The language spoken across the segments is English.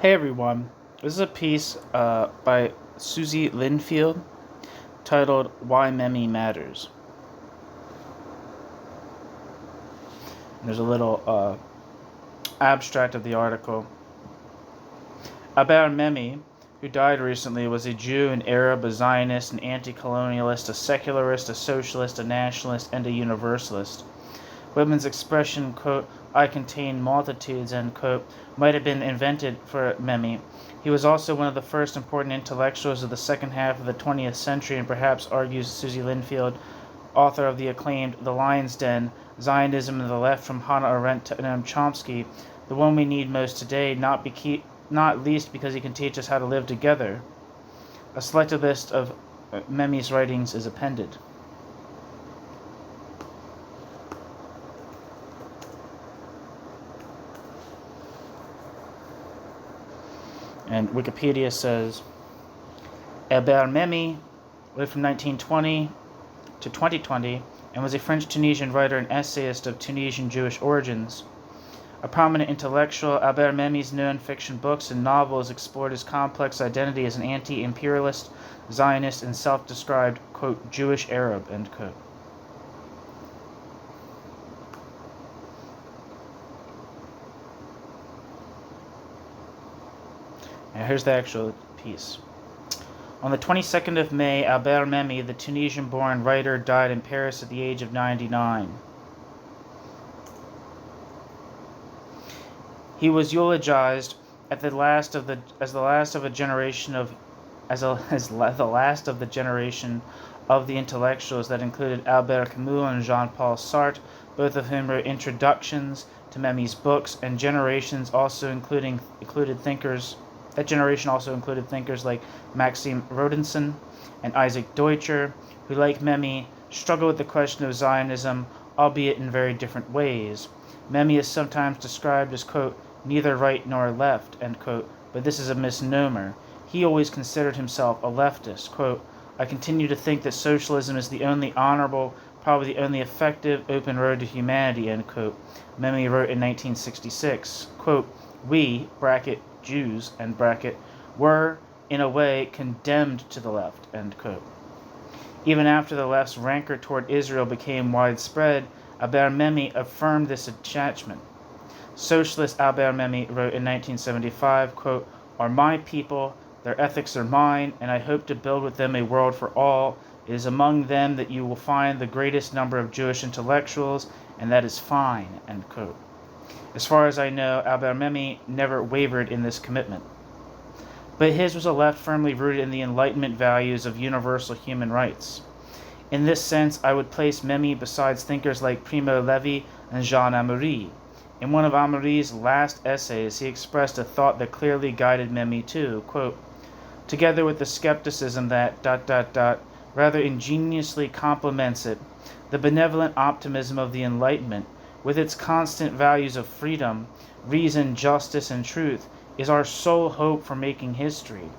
Hey everyone, this is a piece by Susie Linfield titled Why Memmi Matters. And there's a little abstract of the article. About Memmi, who died recently, was a Jew, an Arab, a Zionist, an anti-colonialist, a secularist, a socialist, a nationalist, and a universalist. Women's expression, quote, "I contain multitudes," end quote, might have been invented for Memmi. He was also one of the first important intellectuals of the second half of the 20th century, and perhaps, argues Susie Linfield, author of the acclaimed The Lion's Den, Zionism and the Left from Hannah Arendt to Noam Chomsky, the one we need most today, not least because he can teach us how to live together. A selected list of Memmi's writings is appended. And Wikipedia says, Albert Memmi lived from 1920 to 2020 and was a French-Tunisian writer and essayist of Tunisian Jewish origins. A prominent intellectual, Albert Memmi's non-fiction books and novels explored his complex identity as an anti-imperialist, Zionist, and self-described, quote, Jewish Arab, end quote. Now here's the actual piece. On the 22nd of May, Albert Memmi, the Tunisian-born writer, died in Paris at the age of 99. He was eulogized as the last of the generation of the intellectuals that included Albert Camus and Jean-Paul Sartre, both of whom wrote introductions to Memmi's books, and That generation also included thinkers like Maxim Rodinson and Isaac Deutscher, who, like Memmi, struggle with the question of Zionism, albeit in very different ways. Memmi is sometimes described as, quote, neither right nor left, end quote, but this is a misnomer. He always considered himself a leftist. Quote, I continue to think that socialism is the only honorable, probably the only effective, open road to humanity, end quote. Memmi wrote in 1966, quote, we, bracket, Jews, end bracket, were, in a way, condemned to the left, end quote. Even after the left's rancor toward Israel became widespread, Albert Memmi affirmed this attachment. Socialist Albert Memmi wrote in 1975, quote, are my people, their ethics are mine, and I hope to build with them a world for all. It is among them that you will find the greatest number of Jewish intellectuals, and that is fine, end quote. As far as I know, Albert Memmi never wavered in this commitment. But his was a left firmly rooted in the Enlightenment values of universal human rights. In this sense, I would place Memmi beside thinkers like Primo Levi and Jean Amory. In one of Amory's last essays, he expressed a thought that clearly guided Memmi too, quote, together with the skepticism that, rather ingeniously complements it, the benevolent optimism of the Enlightenment, with its constant values of freedom, reason, justice, and truth, is our sole hope for making history.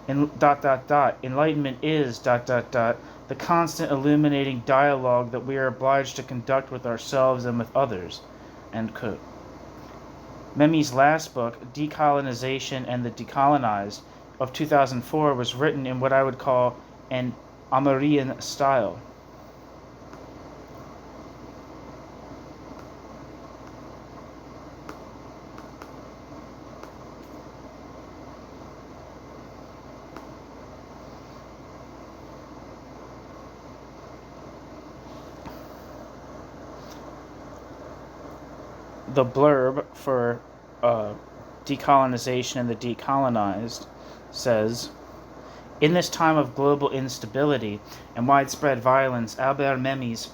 Enlightenment is, the constant illuminating dialogue that we are obliged to conduct with ourselves and with others, end quote. Memmi's last book, Decolonization and the Decolonized, of 2004, was written in what I would call an Amoryan style. The blurb for Decolonization and the Decolonized says, in this time of global instability and widespread violence, Albert Memmi,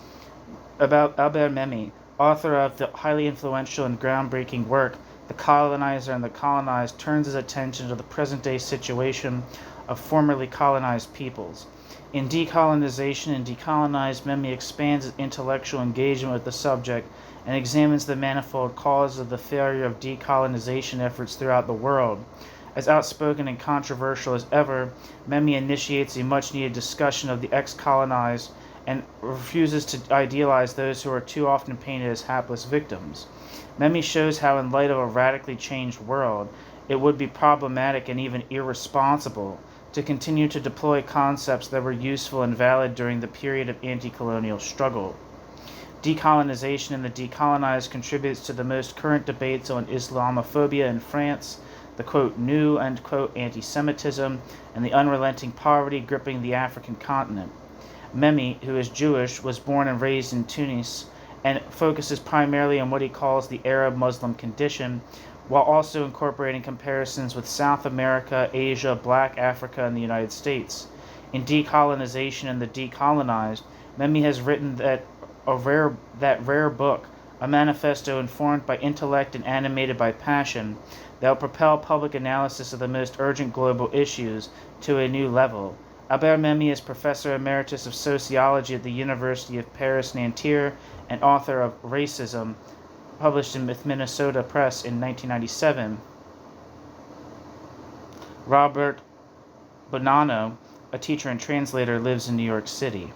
author of the highly influential and groundbreaking work The Colonizer and the Colonized, turns his attention to the present-day situation of formerly colonized peoples. In Decolonization and Decolonized, Memmi expands his intellectual engagement with the subject and examines the manifold causes of the failure of decolonization efforts throughout the world. As outspoken and controversial as ever, Memmi initiates a much-needed discussion of the ex-colonized and refuses to idealize those who are too often painted as hapless victims. Memmi shows how, in light of a radically changed world, it would be problematic and even irresponsible to continue to deploy concepts that were useful and valid during the period of anti-colonial struggle. Decolonization and the decolonized contributes to the most current debates on Islamophobia in France, the quote new end quote anti-Semitism, and the unrelenting poverty gripping the African continent. Memmi, who is Jewish, was born and raised in Tunis and focuses primarily on what he calls the Arab Muslim condition, while also incorporating comparisons with South America, Asia, Black Africa, and the United States. In Decolonization and the Decolonized, Memmi has written that rare book, a manifesto informed by intellect and animated by passion, that will propel public analysis of the most urgent global issues to a new level. Albert Memmi is Professor Emeritus of Sociology at the University of Paris-Nanterre and author of Racism, published in Minnesota Press in 1997. Robert Bonanno, a teacher and translator, lives in New York City.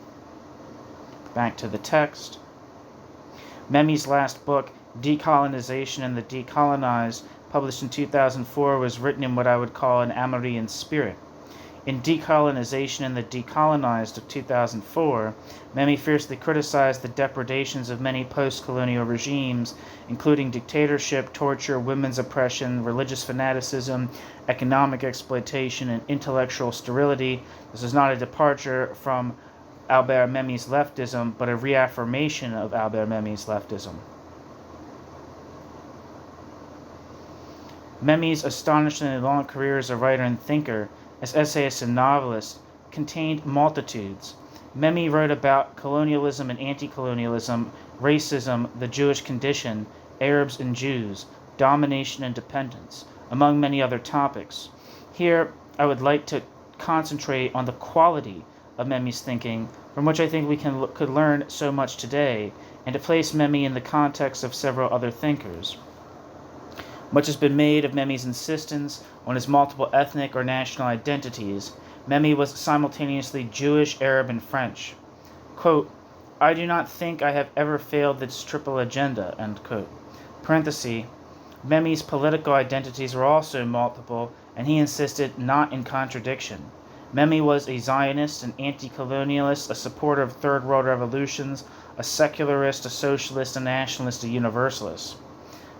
Back to the text. Memmi's last book, Decolonization and the Decolonized, published in 2004, was written in what I would call an Amerindian spirit. In Decolonization and the Decolonized of 2004, Memmi fiercely criticized the depredations of many post-colonial regimes, including dictatorship, torture, women's oppression, religious fanaticism, economic exploitation, and intellectual sterility. This is not a departure from Albert Memmi's leftism, but a reaffirmation of Albert Memmi's leftism. Memmi's astonishingly long career as a writer and thinker, as essayist and novelist, contained multitudes. Memmi wrote about colonialism and anti-colonialism, racism, the Jewish condition, Arabs and Jews, domination and dependence, among many other topics. Here, I would like to concentrate on the quality of Memmi's thinking, from which I think we could learn so much today, and to place Memmi in the context of several other thinkers. Much has been made of Memmi's insistence on his multiple ethnic or national identities. Memmi was simultaneously Jewish, Arab, and French. Quote, I do not think I have ever failed this triple agenda, end quote. Parenthesis, Memmi's political identities were also multiple, and he insisted not in contradiction. Memmi was a Zionist, an anti-colonialist, a supporter of third world revolutions, a secularist, a socialist, a nationalist, a universalist.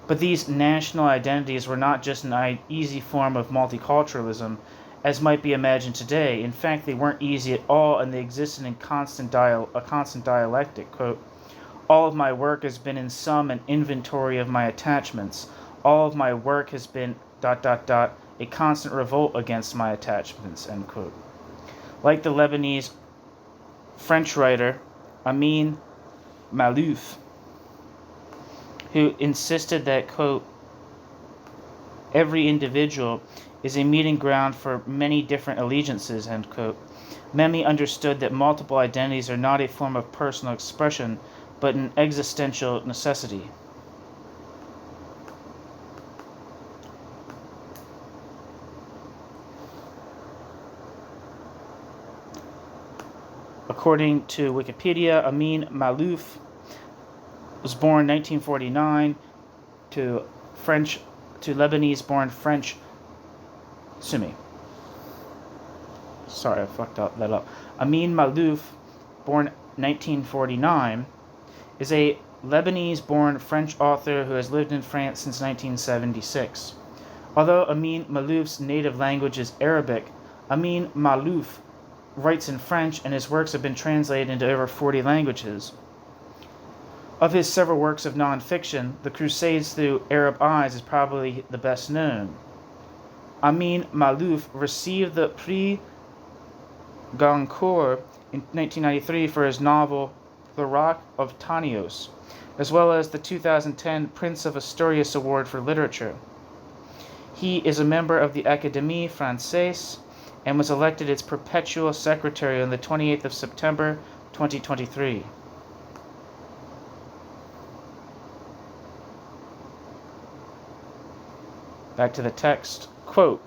But these national identities were not just an easy form of multiculturalism, as might be imagined today. In fact, they weren't easy at all, and they existed in a constant dialectic. Quote, all of my work has been in sum an inventory of my attachments. All of my work has been ... a constant revolt against my attachments, end quote. Like the Lebanese French writer Amin Maalouf, who insisted that, quote, every individual is a meeting ground for many different allegiances, end quote. Memmi understood that multiple identities are not a form of personal expression, but an existential necessity. According to Wikipedia, Amin Maalouf was born 1949 to Lebanese-born French Sumi. Sorry, I fucked that up. Amin Maalouf, born 1949, is a Lebanese-born French author who has lived in France since 1976. Although Amin Maalouf's native language is Arabic, Amin Maalouf writes in French, and his works have been translated into over 40 languages. Of his several works of non-fiction, The Crusades Through Arab Eyes is probably the best known. Amin Maalouf received the Prix Goncourt in 1993 for his novel The Rock of Tanios, as well as the 2010 Prince of Asturias Award for Literature. He is a member of the Académie Française and was elected its perpetual secretary on the 28th of September 2023. Back to the text. Quote,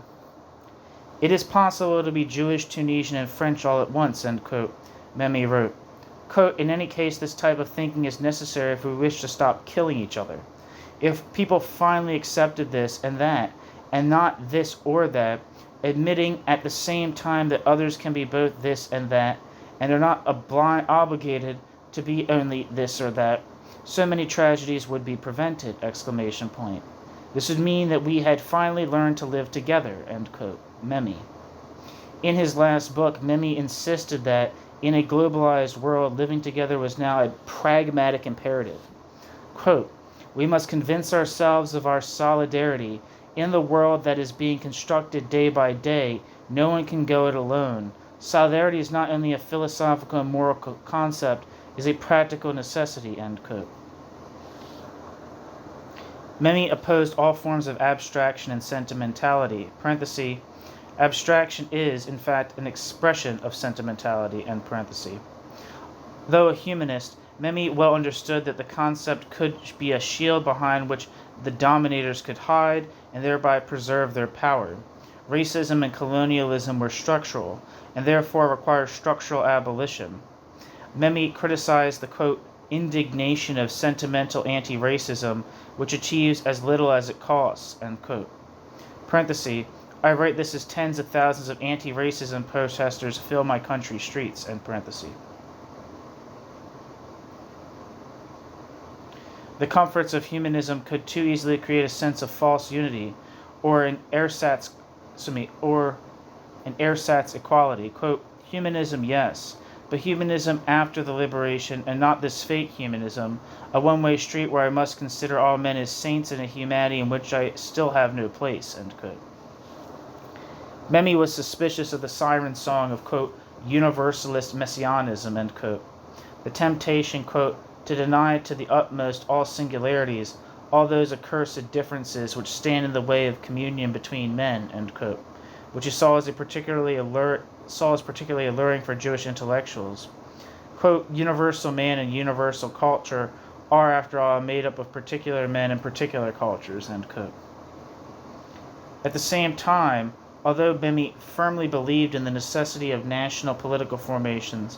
it is possible to be Jewish, Tunisian, and French all at once, end quote, Memmi wrote. Quote, in any case, this type of thinking is necessary if we wish to stop killing each other. If people finally accepted this and that, and not this or that, admitting at the same time that others can be both this and that, and are not obligated to be only this or that, so many tragedies would be prevented! Exclamation point. This would mean that we had finally learned to live together. End quote. Memmi. In his last book, Memmi insisted that in a globalized world, living together was now a pragmatic imperative. Quote, "We must convince ourselves of our solidarity. In the world that is being constructed day by day, no one can go it alone. Solidarity is not only a philosophical and moral concept, it is a practical necessity." End quote. Memmi opposed all forms of abstraction and sentimentality. Parenthesis, abstraction is, in fact, an expression of sentimentality. End parenthesis. Though a humanist, Memmi well understood that the concept could be a shield behind which the dominators could hide and thereby preserve their power. Racism and colonialism were structural, and therefore required structural abolition. Memmi criticized the, quote, indignation of sentimental anti-racism, which achieves as little as it costs, end quote. Parenthesis, I write this as tens of thousands of anti-racism protesters fill my country's streets, end parenthesis. The comforts of humanism could too easily create a sense of false unity, or an ersatz equality. Quote, humanism, yes, but humanism after the liberation, and not this fake humanism, a one-way street where I must consider all men as saints in a humanity in which I still have no place, end quote. Memmi was suspicious of the siren song of, quote, universalist messianism, end quote. The temptation, quote, to deny to the utmost all singularities, all those accursed differences which stand in the way of communion between men, end quote, which he saw as particularly alluring for Jewish intellectuals. Quote, universal man and universal culture are, after all, made up of particular men and particular cultures, end quote. At the same time, although Memmi firmly believed in the necessity of national political formations,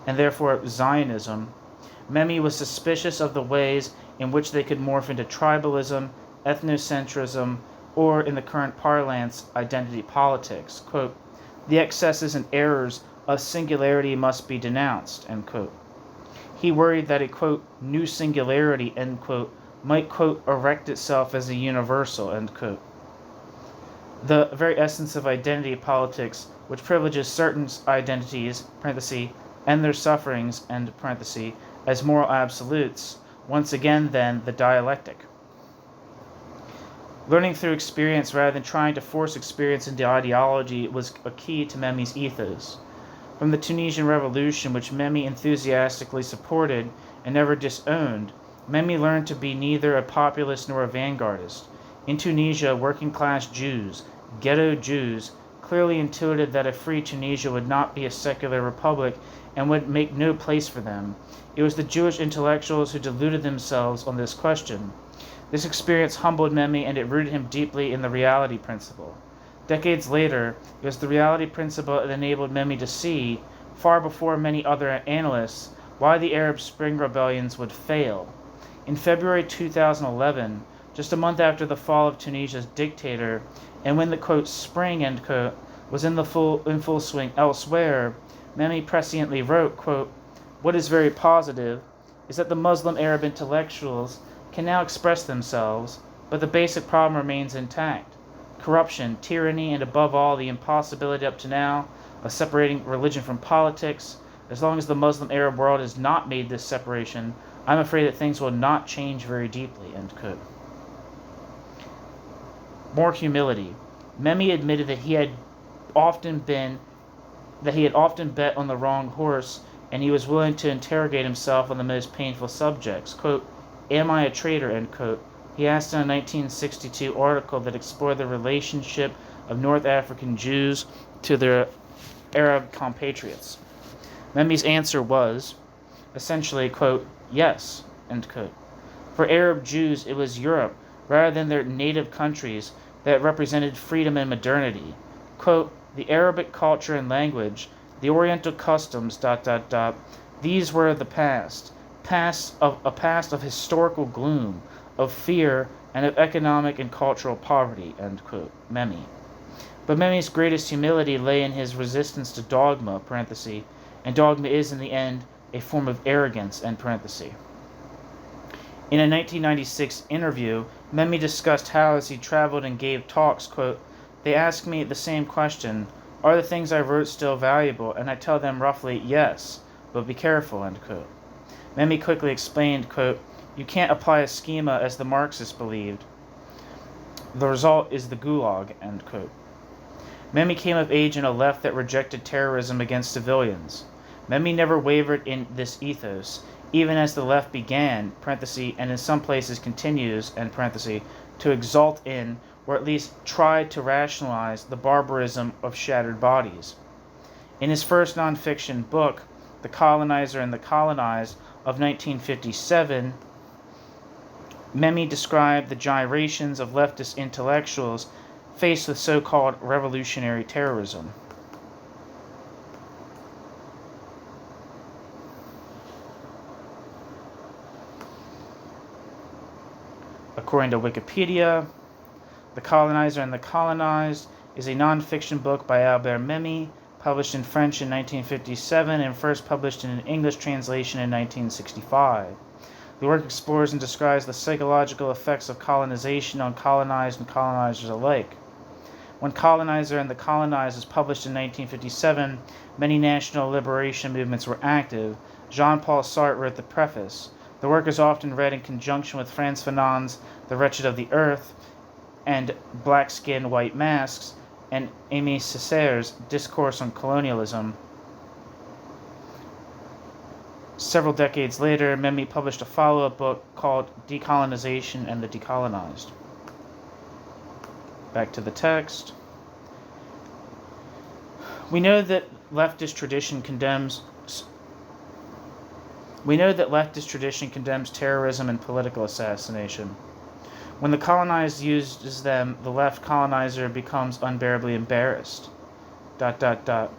and therefore Zionism, Memmi was suspicious of the ways in which they could morph into tribalism, ethnocentrism, or, in the current parlance, identity politics. Quote, the excesses and errors of singularity must be denounced, end quote. He worried that a, quote, new singularity, end quote, might, quote, erect itself as a universal, end quote. The very essence of identity politics, which privileges certain identities, parenthesis, and their sufferings, end parenthesis, as moral absolutes, once again then the dialectic. Learning through experience rather than trying to force experience into ideology was a key to Memmi's ethos. From the Tunisian Revolution, which Memmi enthusiastically supported and never disowned, Memmi learned to be neither a populist nor a vanguardist. In Tunisia, working-class Jews, ghetto Jews, clearly intuited that a free Tunisia would not be a secular republic and would make no place for them. It was the Jewish intellectuals who deluded themselves on this question. This experience humbled Memmi, and it rooted him deeply in the reality principle. Decades later, it was the reality principle that enabled Memmi to see, far before many other analysts, why the Arab Spring rebellions would fail. In February 2011, just a month after the fall of Tunisia's dictator, and when the, quote, spring, end quote, was in full swing elsewhere, Memmi presciently wrote, quote, what is very positive is that the Muslim Arab intellectuals can now express themselves, but the basic problem remains intact. Corruption, tyranny, and above all, the impossibility up to now of separating religion from politics. As long as the Muslim Arab world has not made this separation, I'm afraid that things will not change very deeply, end quote. More humility. Memmi admitted that he had often bet on the wrong horse, and he was willing to interrogate himself on the most painful subjects. Quote, am I a traitor, end quote, he asked in a 1962 article that explored the relationship of North African Jews to their Arab compatriots. Memmi's answer was, essentially, quote, yes, end quote. For Arab Jews, it was Europe, rather than their native countries, that represented freedom and modernity. Quote, the Arabic culture and language, the Oriental customs, these were the past of historical gloom, of fear, and of economic and cultural poverty, end quote, Memmi. But Memmi's greatest humility lay in his resistance to dogma, parenthesis, and dogma is, in the end, a form of arrogance, end parenthesis. In a 1996 interview, Memmi discussed how, as he traveled and gave talks, quote, they ask me the same question, are the things I wrote still valuable? And I tell them roughly, yes, but be careful, end quote. Memmi quickly explained, quote, you can't apply a schema as the Marxists believed. The result is the gulag, end quote. Memmi came of age in a left that rejected terrorism against civilians. Memmi never wavered in this ethos, even as the left began, parenthesis, and in some places continues, end parenthesis, to exalt in, or at least tried to rationalize, the barbarism of shattered bodies. In his first nonfiction book, The Colonizer and the Colonized, of 1957, Memmi described the gyrations of leftist intellectuals faced with so-called revolutionary terrorism. According to Wikipedia, The Colonizer and the Colonized is a non-fiction book by Albert Memmi, published in French in 1957 and first published in an English translation in 1965. The work explores and describes the psychological effects of colonization on colonized and colonizers alike. When Colonizer and the Colonized was published in 1957, many national liberation movements were active. Jean-Paul Sartre wrote the preface. The work is often read in conjunction with Frantz Fanon's The Wretched of the Earth and Black Skin, White Masks, and Aimé Césaire's Discourse on Colonialism. Several decades later, Memmi published a follow-up book called Decolonization and the Decolonized. Back to the text. We know that leftist tradition condemns terrorism and political assassination. When the colonized uses them, the left colonizer becomes unbearably embarrassed. The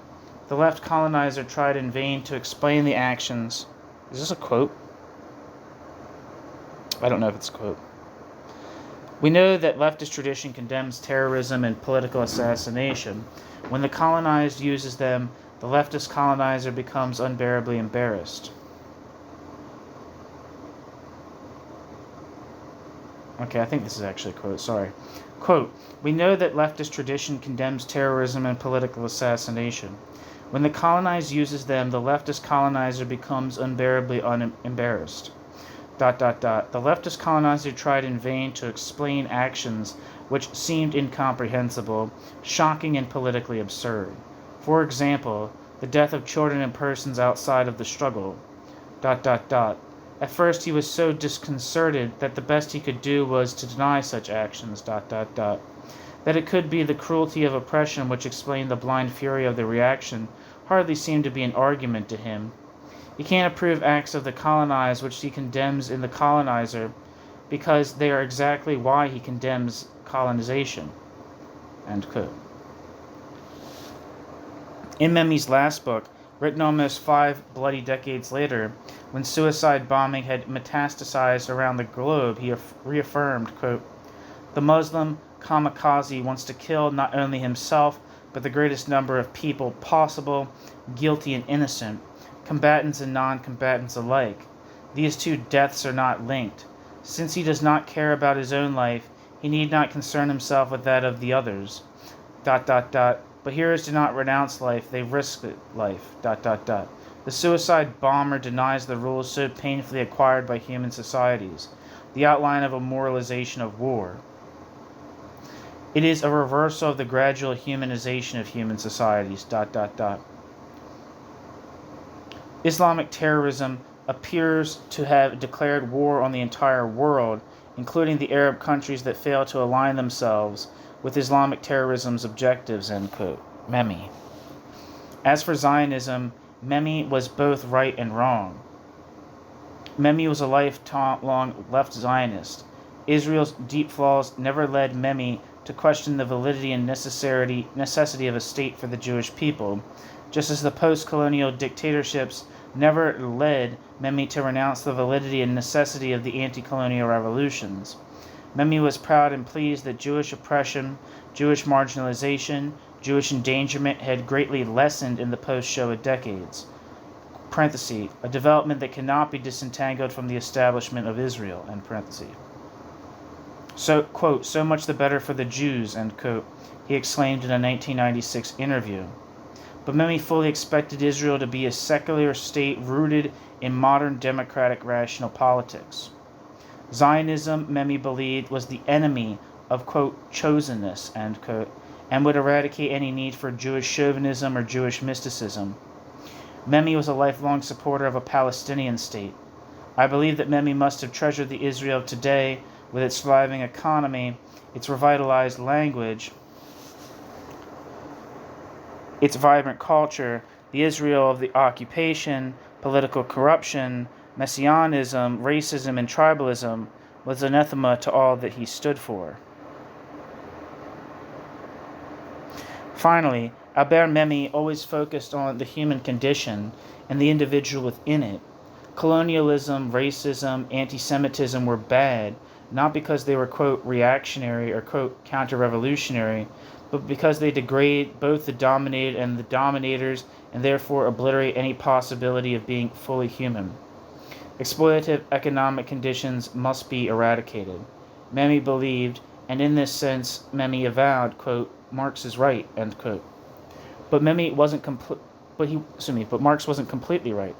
left colonizer tried in vain to explain the actions. Is this a quote? I don't know if it's a quote. We know that leftist tradition condemns terrorism and political assassination. When the colonized uses them, the leftist colonizer becomes unbearably embarrassed. Okay, I think this is actually a quote, sorry. Quote, we know that leftist tradition condemns terrorism and political assassination. When the colonized uses them, the leftist colonizer becomes unbearably embarrassed. The leftist colonizer tried in vain to explain actions which seemed incomprehensible, shocking, and politically absurd. For example, the death of children and persons outside of the struggle. At first he was so disconcerted that the best he could do was to deny such actions. That it could be the cruelty of oppression which explained the blind fury of the reaction hardly seemed to be an argument to him. He can't approve acts of the colonized which he condemns in the colonizer, because they are exactly why he condemns colonization. End quote. In Memmi's last book, written almost 5 bloody decades later, when suicide bombing had metastasized around the globe, he reaffirmed, quote, the Muslim kamikaze wants to kill not only himself, but the greatest number of people possible, guilty and innocent, combatants and non-combatants alike. These two deaths are not linked. Since he does not care about his own life, he need not concern himself with that of the others. But heroes do not renounce life, they risk life. The suicide bomber denies the rules so painfully acquired by human societies, the outline of a moralization of war. It is a reversal of the gradual humanization of human societies. Islamic terrorism appears to have declared war on the entire world, including the Arab countries that fail to align themselves with Islamic terrorism's objectives, end quote. Memmi. As for Zionism, Memmi was both right and wrong. Memmi was a lifelong left Zionist. Israel's deep flaws never led Memmi to question the validity and necessity of a state for the Jewish people, just as the post-colonial dictatorships never led Memmi to renounce the validity and necessity of the anti-colonial revolutions. Memmi was proud and pleased that Jewish oppression, Jewish marginalization, Jewish endangerment had greatly lessened in the post-Shoah decades. Parenthesis, a development that cannot be disentangled from the establishment of Israel, end parenthesis. So, quote, so much the better for the Jews, end quote, he exclaimed in a 1996 interview. But Memmi fully expected Israel to be a secular state rooted in modern democratic rational politics. Zionism, Memmi believed, was the enemy of, quote, chosenness, end quote, and would eradicate any need for Jewish chauvinism or Jewish mysticism. Memmi was a lifelong supporter of a Palestinian state. I believe that Memmi must have treasured the Israel of today with its thriving economy, its revitalized language, its vibrant culture, the Israel of the occupation, political corruption, messianism, racism, and tribalism was anathema to all that he stood for. Finally, Albert Memmi always focused on the human condition and the individual within it. Colonialism, racism, anti-Semitism were bad, not because they were, quote, reactionary or, quote, counter-revolutionary, but because they degrade both the dominated and the dominators and therefore obliterate any possibility of being fully human. Exploitative economic conditions must be eradicated. Memmi believed, and in this sense, Memmi avowed, quote, Marx is right, end quote. But Marx wasn't completely right.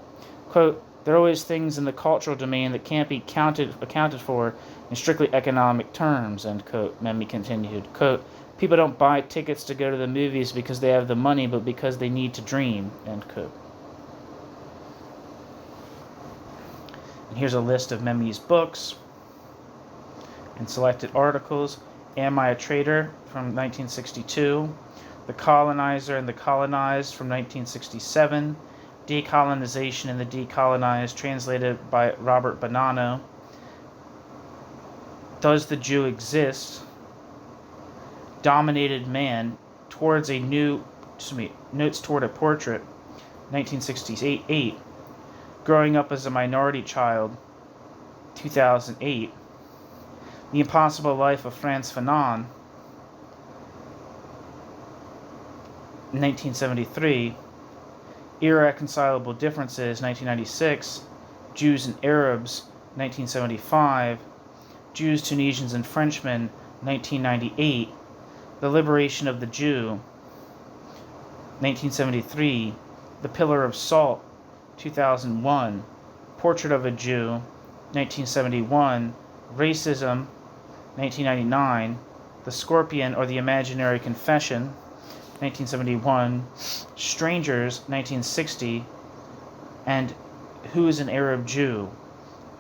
Quote, there are always things in the cultural domain that can't be accounted for in strictly economic terms, end quote, Memmi continued. Quote, people don't buy tickets to go to the movies because they have the money, but because they need to dream, end quote. And here's a list of Memmi's books and selected articles. Am I a Traitor? From 1962. The Colonizer and the Colonized from 1967. Decolonization and the Decolonized, translated by Robert Bonanno. Does the Jew Exist? Dominated Man, Notes Toward a Portrait, 1968. Growing Up as a Minority Child, 2008. The Impossible Life of Frantz Fanon, 1973. Irreconcilable Differences, 1996. Jews and Arabs, 1975. Jews, Tunisians, and Frenchmen, 1998. The Liberation of the Jew, 1973. The Pillar of Salt, 2001. Portrait of a Jew, 1971. Racism, 1999. The Scorpion or the Imaginary Confession, 1971. Strangers, 1960. And Who is an Arab Jew,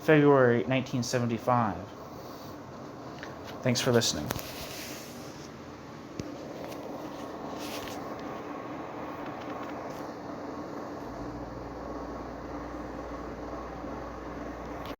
February 1975. Thanks for listening.